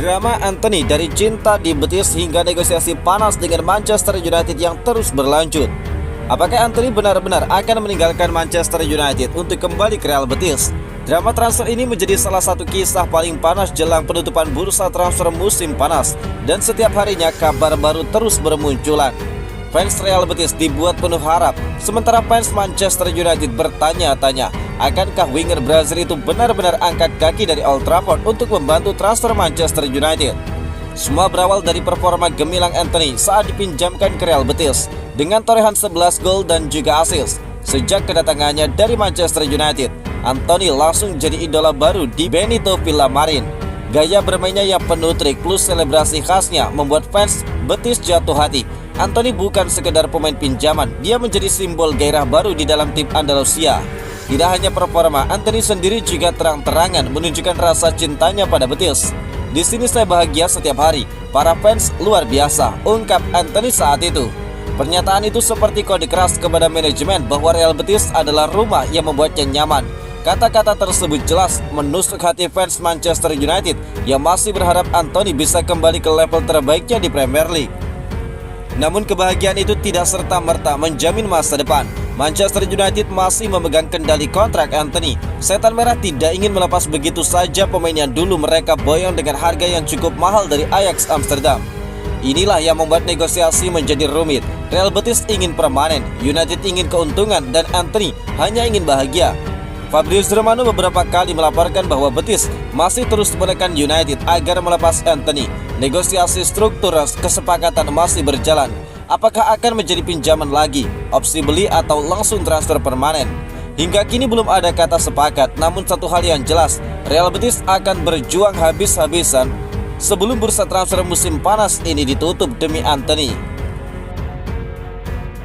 Drama Anthony dari cinta di Betis hingga negosiasi panas dengan Manchester United yang terus berlanjut. Apakah Anthony benar-benar akan meninggalkan Manchester United untuk kembali ke Real Betis? Drama transfer ini menjadi salah satu kisah paling panas jelang penutupan bursa transfer musim panas, dan setiap harinya kabar baru terus bermunculan. Fans Real Betis dibuat penuh harap, sementara fans Manchester United bertanya-tanya, akankah winger Brazil itu benar-benar angkat kaki dari Old Trafford untuk membantu transfer Manchester United? Semua berawal dari performa gemilang Anthony saat dipinjamkan ke Real Betis dengan torehan 11 gol dan juga assist. Sejak kedatangannya dari Manchester United, Anthony langsung jadi idola baru di Benito Villamarin. Gaya bermainnya yang penuh trik plus selebrasi khasnya membuat fans Betis jatuh hati. Anthony bukan sekedar pemain pinjaman, dia menjadi simbol gairah baru di dalam tim Andalusia. Tidak hanya performa, Anthony sendiri juga terang-terangan menunjukkan rasa cintanya pada Betis. Di sini saya bahagia setiap hari, para fans luar biasa, ungkap Anthony saat itu. Pernyataan itu seperti kode keras kepada manajemen bahwa Real Betis adalah rumah yang membuatnya nyaman. Kata-kata tersebut jelas menusuk hati fans Manchester United yang masih berharap Anthony bisa kembali ke level terbaiknya di Premier League. Namun kebahagiaan itu tidak serta-merta menjamin masa depan. Manchester United masih memegang kendali kontrak Anthony. Setan Merah tidak ingin melepas begitu saja pemain yang dulu mereka boyong dengan harga yang cukup mahal dari Ajax Amsterdam. Inilah yang membuat negosiasi menjadi rumit. Real Betis ingin permanen, United ingin keuntungan, dan Anthony hanya ingin bahagia. Fabrizio Romano beberapa kali melaporkan bahwa Betis masih terus menekan United agar melepas Anthony. Negosiasi struktur kesepakatan masih berjalan. Apakah akan menjadi pinjaman lagi, opsi beli, atau langsung transfer permanen? Hingga kini belum ada kata sepakat, namun satu hal yang jelas, Real Betis akan berjuang habis-habisan sebelum bursa transfer musim panas ini ditutup demi Anthony.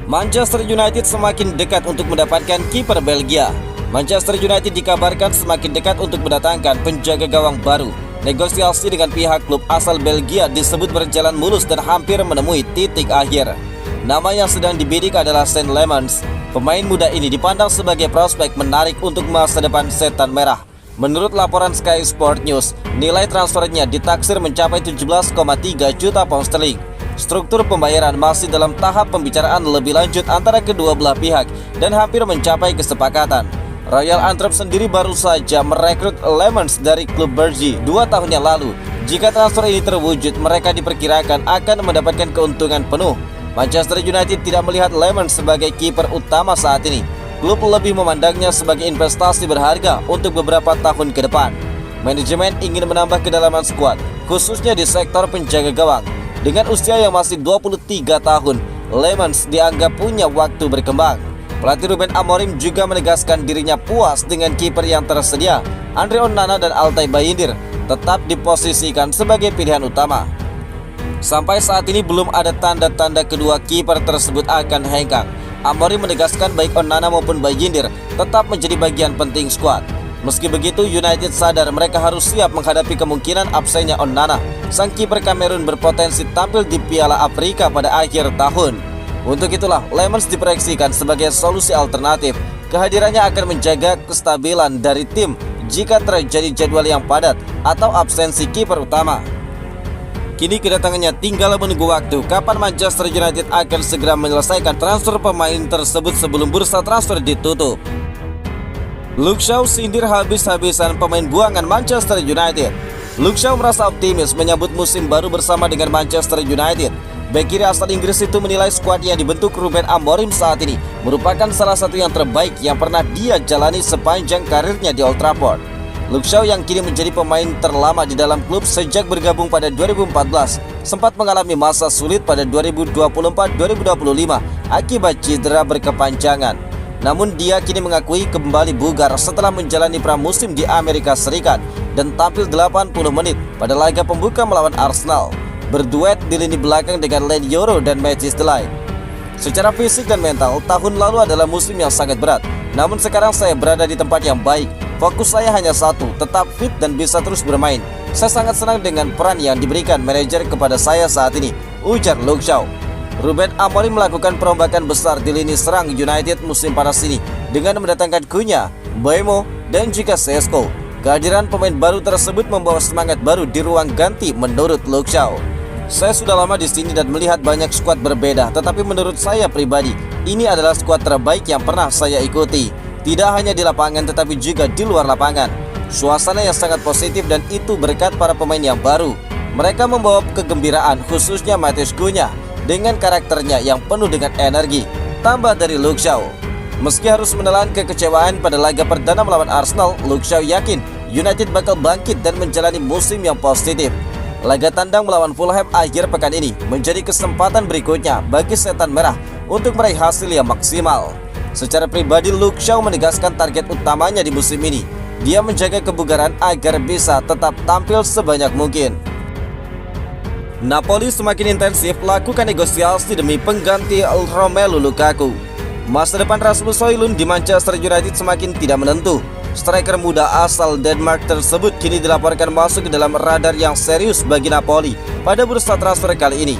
Manchester United semakin dekat untuk mendapatkan kiper Belgia. Manchester United dikabarkan semakin dekat untuk mendatangkan penjaga gawang baru. Negosiasi dengan pihak klub asal Belgia disebut berjalan mulus dan hampir menemui titik akhir. Nama yang sedang dibidik adalah Sean Lemans. Pemain muda ini dipandang sebagai prospek menarik untuk masa depan Setan Merah. Menurut laporan Sky Sport News, nilai transfernya ditaksir mencapai 17,3 juta pound sterling. Struktur pembayaran masih dalam tahap pembicaraan lebih lanjut antara kedua belah pihak dan hampir mencapai kesepakatan. Royal Antwerp sendiri baru saja merekrut Lemans dari klub Brugge 2 tahun yang lalu. Jika transfer ini terwujud, mereka diperkirakan akan mendapatkan keuntungan penuh. Manchester United tidak melihat Lemans sebagai kiper utama saat ini. Klub lebih memandangnya sebagai investasi berharga untuk beberapa tahun ke depan. Manajemen ingin menambah kedalaman skuad, khususnya di sektor penjaga gawang. Dengan usia yang masih 23 tahun, Lemans dianggap punya waktu berkembang. Pelatih Ruben Amorim juga menegaskan dirinya puas dengan kiper yang tersedia. Andre Onana dan Altay Bayindir tetap diposisikan sebagai pilihan utama. Sampai saat ini belum ada tanda-tanda kedua kiper tersebut akan hengkang. Amorim menegaskan baik Onana maupun Bayindir tetap menjadi bagian penting skuad. Meski begitu, United sadar mereka harus siap menghadapi kemungkinan absennya Onana. Sang kiper Kamerun berpotensi tampil di Piala Afrika pada akhir tahun. Untuk itulah, Lemans diproyeksikan sebagai solusi alternatif. Kehadirannya akan menjaga kestabilan dari tim jika terjadi jadwal yang padat atau absensi kiper utama. Kini kedatangannya tinggal menunggu waktu kapan Manchester United akan segera menyelesaikan transfer pemain tersebut sebelum bursa transfer ditutup. Luke Shaw sindir habis-habisan pemain buangan Manchester United. Luke Shaw merasa optimis menyambut musim baru bersama dengan Manchester United. Bek kiri asal Inggris itu menilai skuad yang dibentuk Ruben Amorim saat ini merupakan salah satu yang terbaik yang pernah dia jalani sepanjang karirnya di Old Trafford. Luke Shaw yang kini menjadi pemain terlama di dalam klub sejak bergabung pada 2014 sempat mengalami masa sulit pada 2024-2025 akibat cedera berkepanjangan. Namun dia kini mengakui kembali bugar setelah menjalani pramusim di Amerika Serikat dan tampil 80 menit pada laga pembuka melawan Arsenal, berduet di lini belakang dengan Len Yoro dan Matthijs de Ligt. Secara fisik dan mental, tahun lalu adalah musim yang sangat berat. Namun sekarang saya berada di tempat yang baik. Fokus saya hanya satu, tetap fit dan bisa terus bermain. Saya sangat senang dengan peran yang diberikan manajer kepada saya saat ini, ujar Luke Shaw. Ruben Amorim melakukan perombakan besar di lini serang United musim panas ini dengan mendatangkan Cunha, Mbeumo, dan juga Sesko. Kehadiran pemain baru tersebut membawa semangat baru di ruang ganti menurut Luke Shaw. Saya sudah lama di sini dan melihat banyak skuad berbeda, tetapi menurut saya pribadi, ini adalah skuad terbaik yang pernah saya ikuti. Tidak hanya di lapangan tetapi juga di luar lapangan. Suasana yang sangat positif dan itu berkat para pemain yang baru. Mereka membawa kegembiraan, khususnya Matheus Cunha dengan karakternya yang penuh dengan energi. Tambah dari Luke Shaw. Meski harus menelan kekecewaan pada laga perdana melawan Arsenal, Luke Shaw yakin United bakal bangkit dan menjalani musim yang positif. Laga tandang melawan Fulham akhir pekan ini menjadi kesempatan berikutnya bagi Setan Merah untuk meraih hasil yang maksimal. Secara pribadi, Luke Shaw menegaskan target utamanya di musim ini. Dia menjaga kebugaran agar bisa tetap tampil sebanyak mungkin. Napoli semakin intensif lakukan negosiasi demi pengganti Romelu Lukaku. Masa depan Rasmus Højlund di Manchester United semakin tidak menentu. Striker muda asal Denmark tersebut kini dilaporkan masuk ke dalam radar yang serius bagi Napoli pada bursa transfer kali ini.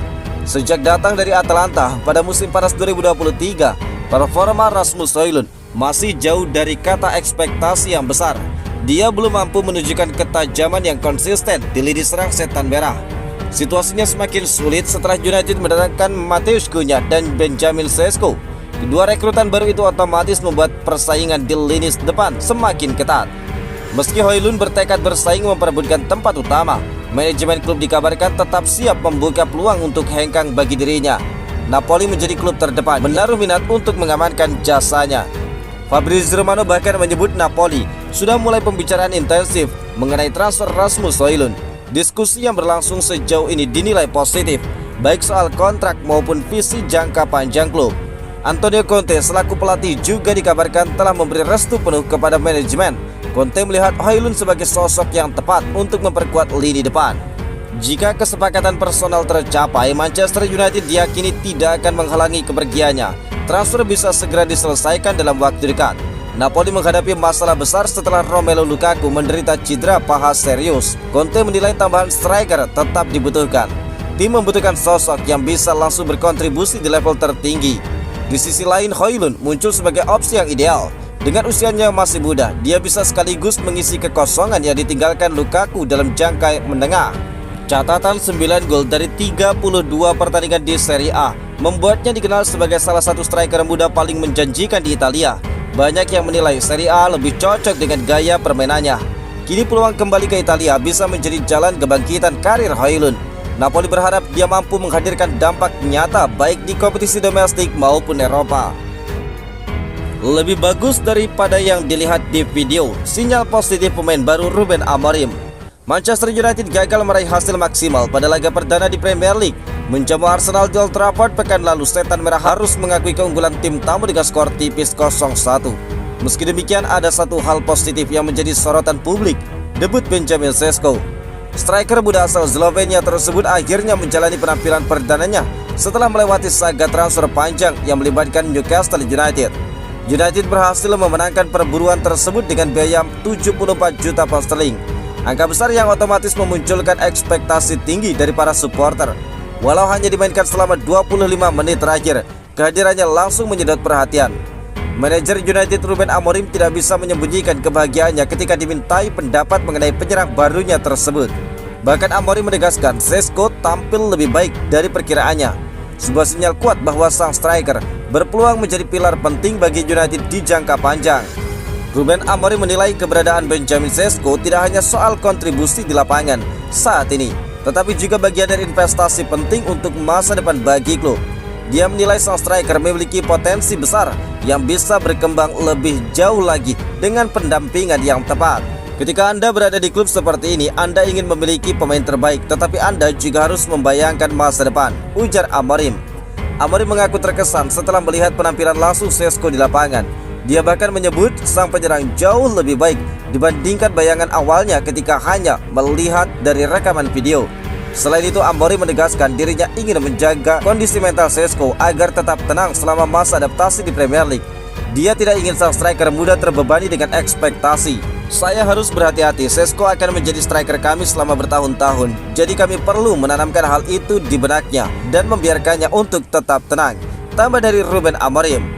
Sejak datang dari Atalanta pada musim panas 2023, performa Rasmus Højlund masih jauh dari kata ekspektasi yang besar. Dia belum mampu menunjukkan ketajaman yang konsisten di lini serang Setan Merah. Situasinya semakin sulit setelah United mendatangkan Matheus Cunha dan Benjamin Sesko. Kedua rekrutan baru itu otomatis membuat persaingan di lini depan semakin ketat. Meski Højlund bertekad bersaing memperebutkan tempat utama, manajemen klub dikabarkan tetap siap membuka peluang untuk hengkang bagi dirinya. Napoli menjadi klub terdepan menaruh minat untuk mengamankan jasanya. Fabrizio Romano bahkan menyebut Napoli sudah mulai pembicaraan intensif mengenai transfer Rasmus Højlund. Diskusi yang berlangsung sejauh ini dinilai positif, baik soal kontrak maupun visi jangka panjang klub. Antonio Conte selaku pelatih juga dikabarkan telah memberi restu penuh kepada manajemen. Conte melihat Højlund sebagai sosok yang tepat untuk memperkuat lini depan. Jika kesepakatan personal tercapai, Manchester United diyakini tidak akan menghalangi kepergiannya. Transfer bisa segera diselesaikan dalam waktu dekat. Napoli menghadapi masalah besar setelah Romelu Lukaku menderita cedera paha serius. Conte menilai tambahan striker tetap dibutuhkan. Tim membutuhkan sosok yang bisa langsung berkontribusi di level tertinggi. Di sisi lain, Højlund muncul sebagai opsi yang ideal. Dengan usianya yang masih muda, dia bisa sekaligus mengisi kekosongan yang ditinggalkan Lukaku dalam jangka menengah. Catatan 9 gol dari 32 pertandingan di Serie A membuatnya dikenal sebagai salah satu striker muda paling menjanjikan di Italia. Banyak yang menilai Serie A lebih cocok dengan gaya permainannya. Kini peluang kembali ke Italia bisa menjadi jalan kebangkitan karir Højlund. Napoli berharap dia mampu menghadirkan dampak nyata baik di kompetisi domestik maupun Eropa. Lebih bagus daripada yang dilihat di video, sinyal positif pemain baru Ruben Amorim. Manchester United gagal meraih hasil maksimal pada laga perdana di Premier League. Menjamu Arsenal di Old Trafford pekan lalu, Setan Merah harus mengakui keunggulan tim tamu dengan skor tipis 0-1. Meski demikian, ada satu hal positif yang menjadi sorotan publik, debut Benjamin Sesko. Striker muda asal Slovenia tersebut akhirnya menjalani penampilan perdananya setelah melewati saga transfer panjang yang melibatkan Newcastle United. United berhasil memenangkan perburuan tersebut dengan biaya 74 juta pound sterling. Angka besar yang otomatis memunculkan ekspektasi tinggi dari para supporter. Walau hanya dimainkan selama 25 menit terakhir, kehadirannya langsung menyedot perhatian. Manajer United Ruben Amorim tidak bisa menyembunyikan kebahagiaannya ketika dimintai pendapat mengenai penyerang barunya tersebut. Bahkan Amorim menegaskan Sesko tampil lebih baik dari perkiraannya. Sebuah sinyal kuat bahwa sang striker berpeluang menjadi pilar penting bagi United di jangka panjang. Ruben Amorim menilai keberadaan Benjamin Sesko tidak hanya soal kontribusi di lapangan saat ini, tetapi juga bagian dari investasi penting untuk masa depan bagi klub. Dia menilai sang striker memiliki potensi besar yang bisa berkembang lebih jauh lagi dengan pendampingan yang tepat. Ketika Anda berada di klub seperti ini, Anda ingin memiliki pemain terbaik, tetapi Anda juga harus membayangkan masa depan, ujar Amorim. Amorim mengaku terkesan setelah melihat penampilan langsung Sesko di lapangan. Dia bahkan menyebut sang penyerang jauh lebih baik dibandingkan bayangan awalnya ketika hanya melihat dari rekaman video. Selain itu, Amorim menegaskan dirinya ingin menjaga kondisi mental Sesko agar tetap tenang selama masa adaptasi di Premier League. Dia tidak ingin sang striker muda terbebani dengan ekspektasi. Saya harus berhati-hati, Sesko akan menjadi striker kami selama bertahun-tahun. Jadi kami perlu menanamkan hal itu di benaknya dan membiarkannya untuk tetap tenang. Tambah dari Ruben Amorim.